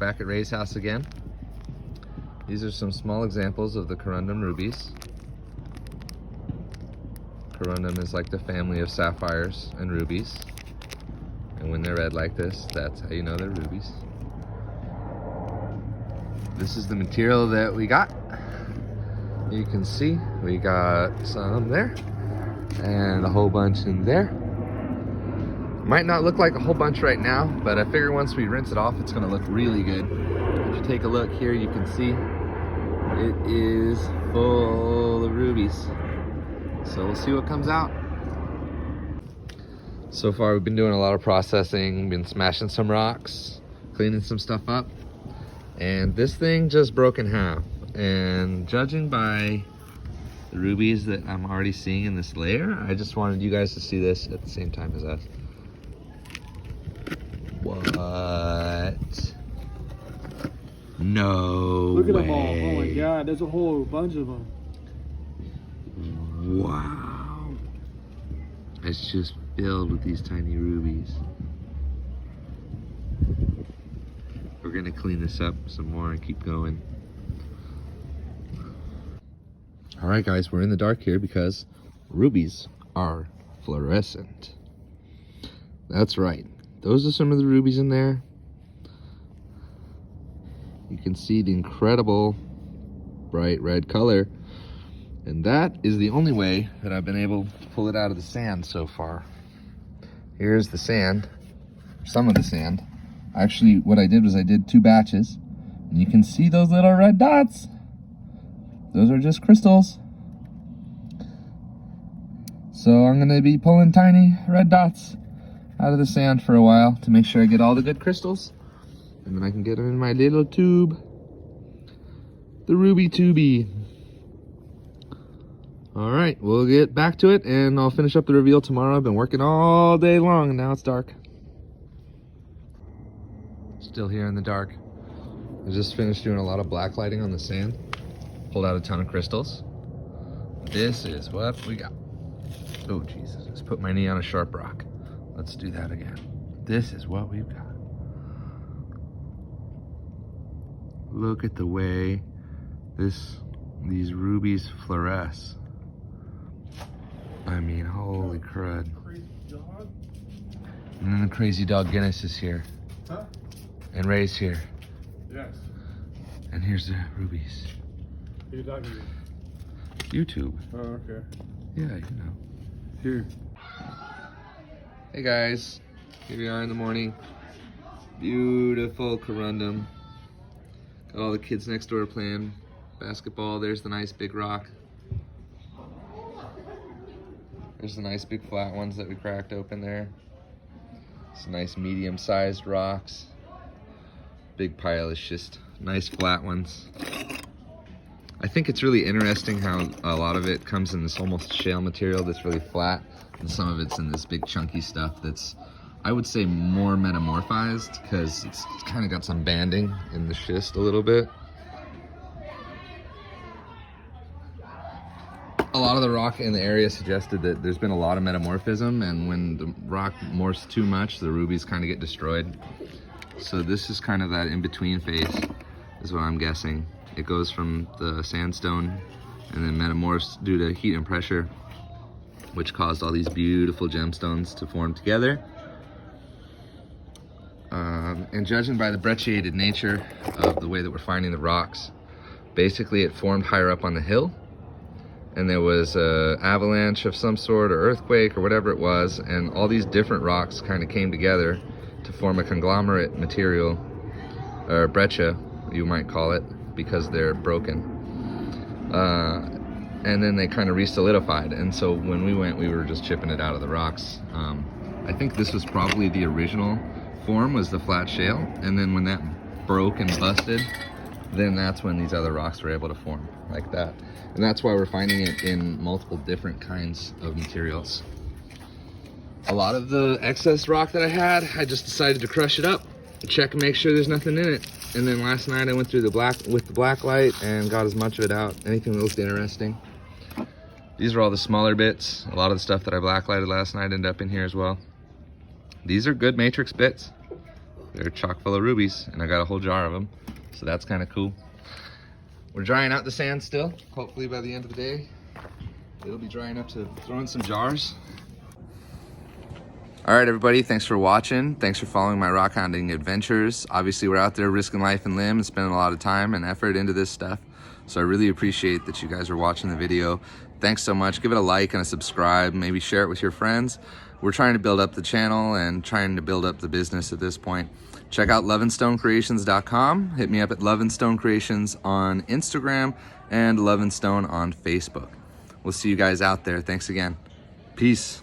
back at Ray's house again. These are some small examples of the corundum rubies. Corundum is like the family of sapphires and rubies. And when they're red like this, that's how you know they're rubies. This is the material that we got. You can see we got some there and a whole bunch in there. Might not look like a whole bunch right now, but I figure once we rinse it off, it's gonna look really good. If you take a look here, you can see it is full of rubies. So we'll see what comes out. So far, we've been doing a lot of processing, been smashing some rocks, cleaning some stuff up, and this thing just broke in half. And judging by the rubies that I'm already seeing in this layer, I just wanted you guys to see this at the same time as us. What? No Look at way. them all. Oh my God, there's a whole bunch of them. Wow. It's just filled with these tiny rubies. We're gonna clean this up some more and keep going. All right, guys, we're in the dark here because rubies are fluorescent. That's right. Those are some of the rubies in there. You can see the incredible bright red color. And that is the only way that I've been able to pull it out of the sand so far. Here's the sand, some of the sand. Actually, what I did was I did 2 batches. And you can see those little red dots. Those are just crystals. So I'm gonna be pulling tiny red dots out of the sand for a while to make sure I get all the good crystals. And then I can get them in my little tube. The ruby tubey. All right, we'll get back to it and I'll finish up the reveal tomorrow. I've been working all day long and now it's dark. Still here in the dark. I just finished doing a lot of black lighting on the sand. Pulled out a ton of crystals. This is what we got. Oh Jesus, just put my knee on a sharp rock. Let's do that again. This is what we've got. Look at the way these rubies fluoresce. I mean, holy crud. And then the crazy dog Guinness is here. Huh? And Ray's here. Yes. And here's the rubies. Who are you talking to? YouTube. Oh, okay. Yeah, you know. Here. Hey guys, here we are in the morning. Beautiful corundum. Got all the kids next door playing basketball. There's the nice big rock. There's the nice big flat ones that we cracked open there. Some nice medium-sized rocks. Big pile is just nice flat ones. I think it's really interesting how a lot of it comes in this almost shale material that's really flat, and some of it's in this big chunky stuff that's, I would say, more metamorphized because it's kind of got some banding in the schist a little bit. A lot of the rock in the area suggested that there's been a lot of metamorphism, and when the rock morphs too much, the rubies kind of get destroyed. So this is kind of that in-between phase, is what I'm guessing. It goes from the sandstone and then metamorphs due to heat and pressure, which caused all these beautiful gemstones to form together. And judging by the brecciated nature of the way that we're finding the rocks, basically it formed higher up on the hill, and there was an avalanche of some sort or earthquake or whatever it was, and all these different rocks kind of came together to form a conglomerate material, or breccia, you might call it, because they're broken. And then they kind of re-solidified, and so when we went, we were just chipping it out of the rocks. I think this was probably the original form, was the flat shale, and then when that broke and busted, then that's when these other rocks were able to form like that. And that's why we're finding it in multiple different kinds of materials. A lot of the excess rock that I had, I just decided to crush it up, check and make sure there's nothing in it. And then last night I went through the black light and got as much of it out, anything that looked interesting. These are all the smaller bits. A lot of the stuff that I black lighted last night ended up in here as well. These are good matrix bits. they're chock full of rubies, and I got a whole jar of them, so that's kind of cool. We're drying out the sand still. Hopefully by the end of the day, it'll be dry enough to throw in some jars. All right, everybody, thanks for watching. Thanks for following my rock hounding adventures. Obviously, we're out there risking life and limb and spending a lot of time and effort into this stuff. So I really appreciate that you guys are watching the video. Thanks so much. Give it a like and a subscribe. Maybe share it with your friends. We're trying to build up the channel and trying to build up the business at this point. Check out loveandstonecreations.com. Hit me up at Love and Stone Creations on Instagram and Love and Stone on Facebook. We'll see you guys out there. Thanks again. Peace.